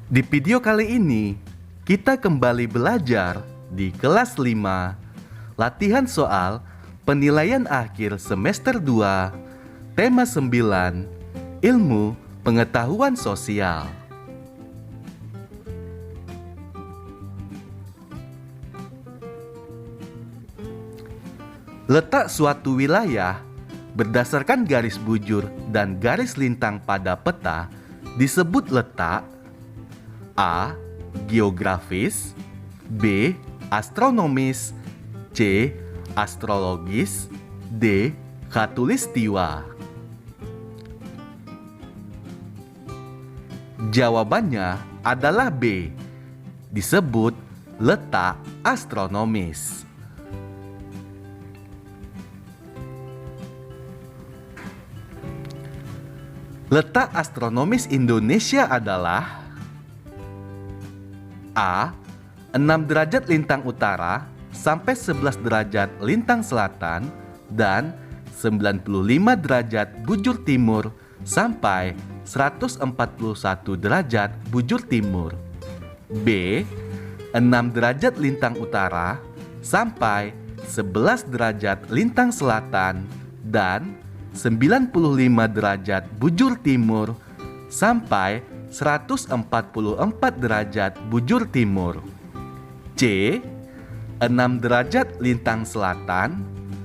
Di video kali ini, kita kembali belajar di kelas 5, latihan soal penilaian akhir semester 2, tema 9, ilmu pengetahuan sosial. Letak suatu wilayah berdasarkan garis bujur dan garis lintang pada peta disebut letak A. Geografis, B. Astronomis, C. Astrologis, D. Khatulistiwa. Jawabannya adalah B. Disebut letak astronomis. Letak astronomis Indonesia adalah A. 6 derajat lintang utara sampai 11 derajat lintang selatan dan 95 derajat bujur timur sampai 141 derajat bujur timur. B. 6 derajat lintang utara sampai 11 derajat lintang selatan dan 95 derajat bujur timur sampai 144 derajat bujur timur. C. 6 derajat lintang selatan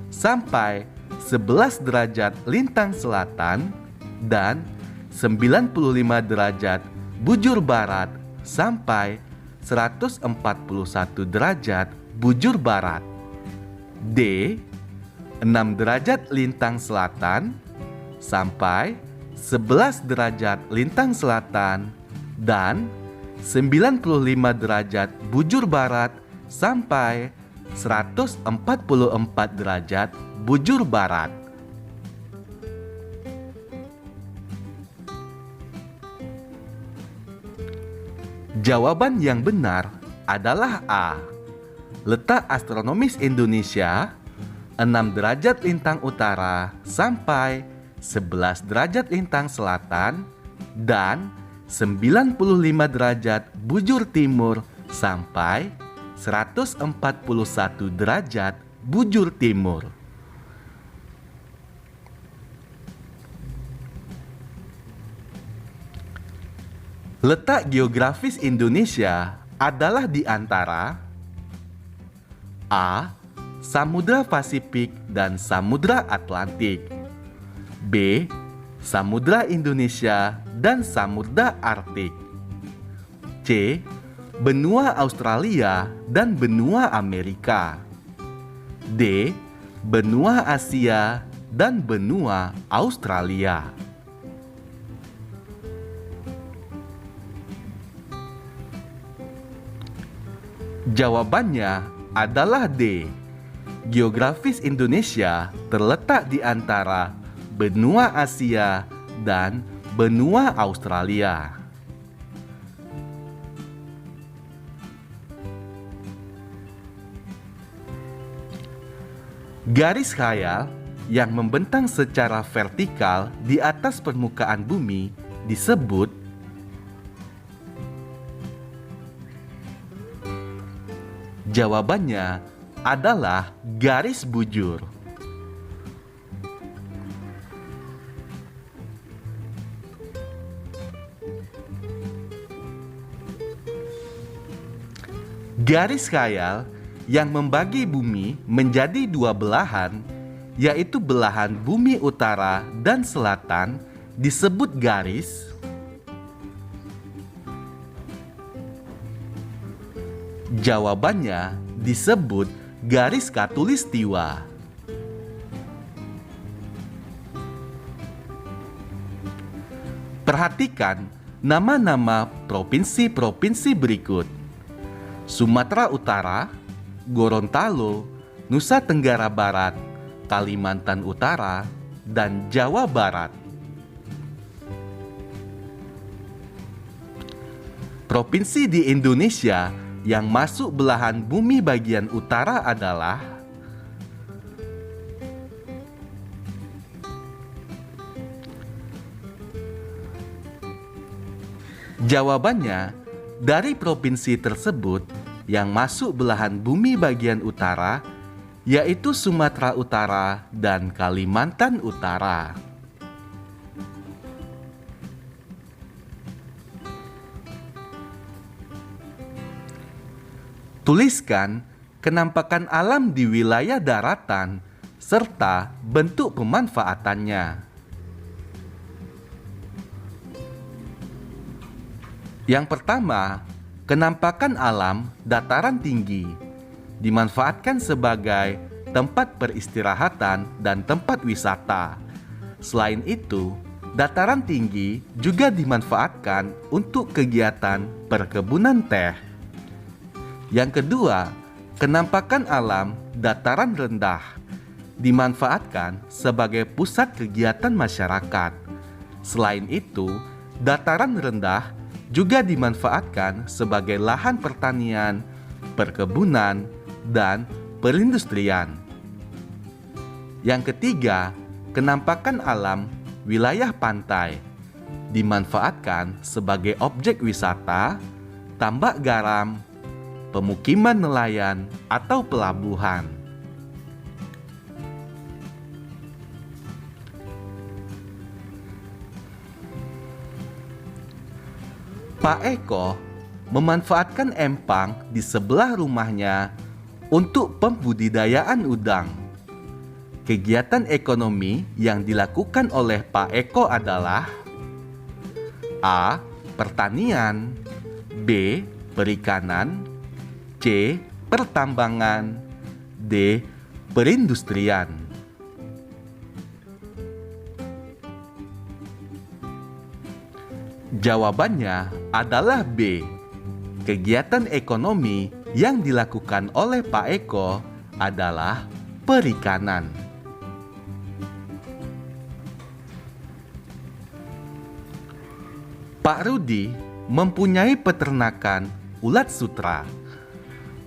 sampai 11 derajat lintang selatan dan 95 derajat bujur barat sampai 141 derajat bujur barat. D. 6 derajat lintang selatan sampai 11 derajat lintang selatan dan 95 derajat bujur barat sampai 144 derajat bujur barat. Jawaban yang benar adalah A. Letak astronomis Indonesia 6 derajat lintang utara sampai 11 derajat lintang selatan dan 95 derajat bujur timur sampai 141 derajat bujur timur. Letak geografis Indonesia adalah di antara A. Samudra Pasifik dan Samudra Atlantik, B. Samudra Indonesia dan Samudra Arktik, C. Benua Australia dan benua Amerika, D. Benua Asia dan benua Australia. Jawabannya adalah D. Geografis Indonesia terletak di antara benua Asia dan benua Australia. Garis khayal yang membentang secara vertikal di atas permukaan bumi disebut Jawabannya adalah garis bujur. Garis khayal yang membagi bumi menjadi dua belahan, yaitu belahan bumi utara dan selatan, disebut garis. Jawabannya disebut garis khatulistiwa. Perhatikan nama-nama provinsi-provinsi berikut: Sumatera Utara, Gorontalo, Nusa Tenggara Barat, Kalimantan Utara, dan Jawa Barat. Provinsi di Indonesia yang masuk belahan bumi bagian utara adalah Jawabannya dari provinsi tersebut yang masuk belahan bumi bagian utara, yaitu Sumatera Utara dan Kalimantan Utara. Tuliskan kenampakan alam di wilayah daratan serta bentuk pemanfaatannya. Yang pertama, kenampakan alam dataran tinggi dimanfaatkan sebagai tempat peristirahatan dan tempat wisata. Selain itu, dataran tinggi juga dimanfaatkan untuk kegiatan perkebunan teh. Yang kedua, kenampakan alam dataran rendah dimanfaatkan sebagai pusat kegiatan masyarakat. Selain itu, dataran rendah juga dimanfaatkan sebagai lahan pertanian, perkebunan, dan perindustrian. Yang ketiga, kenampakan alam wilayah pantai dimanfaatkan sebagai objek wisata, tambak garam, pemukiman nelayan, atau pelabuhan. Pak Eko memanfaatkan empang di sebelah rumahnya untuk pembudidayaan udang. Kegiatan ekonomi yang dilakukan oleh Pak Eko adalah A. Pertanian, B. Perikanan, C. Pertambangan, D. Perindustrian. Jawabannya adalah B. Kegiatan ekonomi yang dilakukan oleh Pak Eko adalah perikanan. Pak Rudi mempunyai peternakan ulat sutra.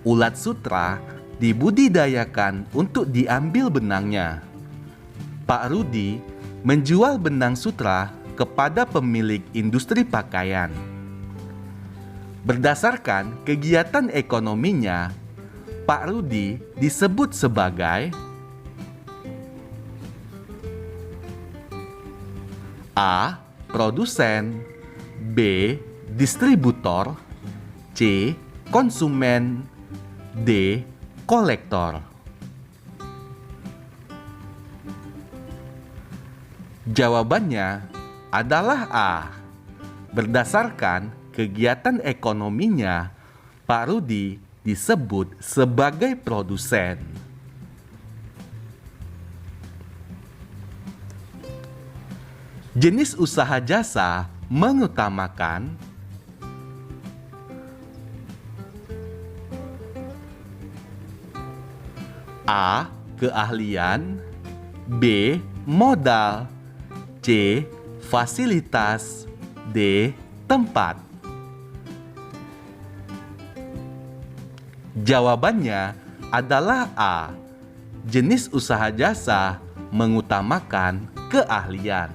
Ulat sutra dibudidayakan untuk diambil benangnya. Pak Rudi menjual benang sutra kepada pemilik industri pakaian. Berdasarkan kegiatan ekonominya, Pak Rudi disebut sebagai A. Produsen, B. Distributor, C. Konsumen, D. Kolektor. Jawabannya adalah A. Berdasarkan kegiatan ekonominya, Pak Rudi disebut sebagai produsen. Jenis usaha jasa mengutamakan A. Keahlian, B. Modal, C. Fasilitas, D. Tempat. Jawabannya adalah A. Jenis usaha jasa mengutamakan keahlian.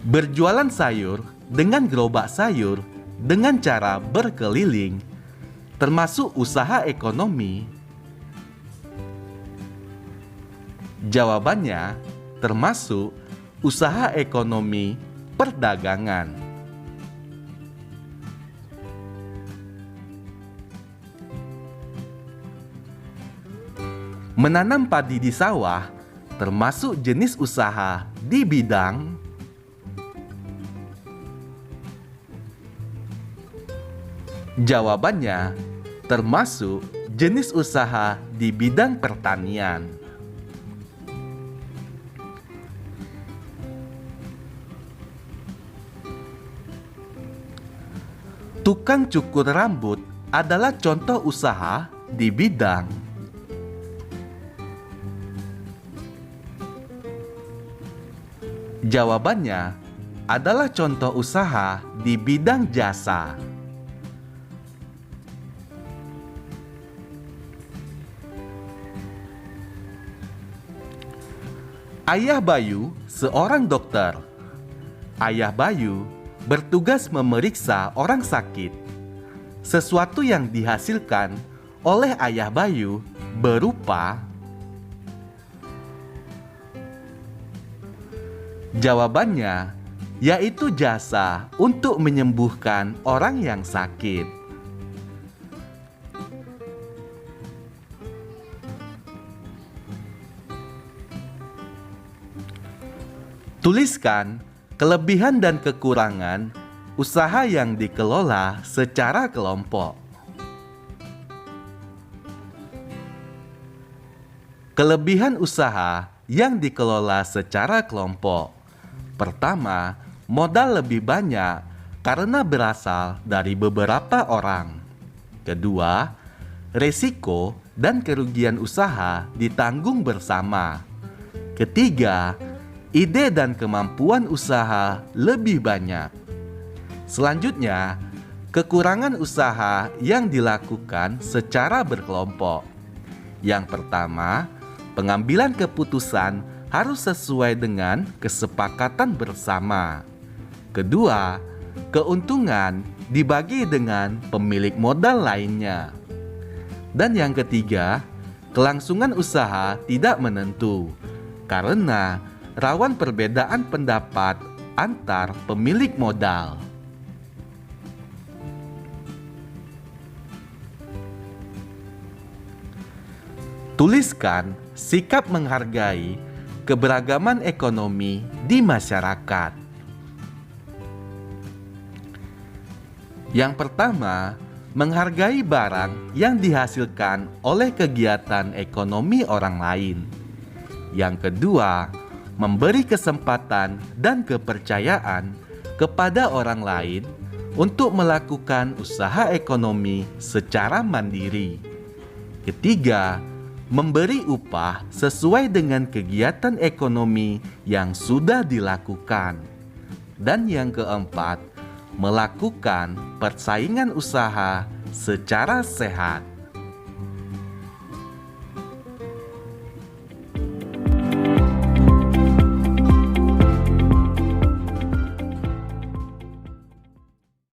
Berjualan sayur dengan gerobak sayur dengan cara berkeliling termasuk usaha ekonomi. Jawabannya termasuk usaha ekonomi perdagangan. Menanam padi di sawah termasuk jenis usaha di bidang Jawabannya termasuk jenis usaha di bidang pertanian. Tukang cukur rambut adalah contoh usaha di bidang Jawabannya adalah contoh usaha di bidang jasa. Ayah Bayu seorang dokter. Ayah Bayu bertugas memeriksa orang sakit. Sesuatu yang dihasilkan oleh Ayah Bayu berupa. Jawabannya yaitu jasa untuk menyembuhkan orang yang sakit. Tuliskan kelebihan dan kekurangan usaha yang dikelola secara kelompok. Kelebihan usaha yang dikelola secara kelompok. Pertama, modal lebih banyak karena berasal dari beberapa orang. Kedua, resiko dan kerugian usaha ditanggung bersama. Ketiga, ide dan kemampuan usaha lebih banyak. Selanjutnya, kekurangan usaha yang dilakukan secara berkelompok. Yang pertama, pengambilan keputusan harus sesuai dengan kesepakatan bersama. Kedua, keuntungan dibagi dengan pemilik modal lainnya. Dan yang ketiga, kelangsungan usaha tidak menentu karena rawan perbedaan pendapat antar pemilik modal. Tuliskan sikap menghargai keberagaman ekonomi di masyarakat. Yang pertama, menghargai barang yang dihasilkan oleh kegiatan ekonomi orang lain. Yang kedua, memberi kesempatan dan kepercayaan kepada orang lain untuk melakukan usaha ekonomi secara mandiri. Ketiga, memberi upah sesuai dengan kegiatan ekonomi yang sudah dilakukan. Dan yang keempat, melakukan persaingan usaha secara sehat.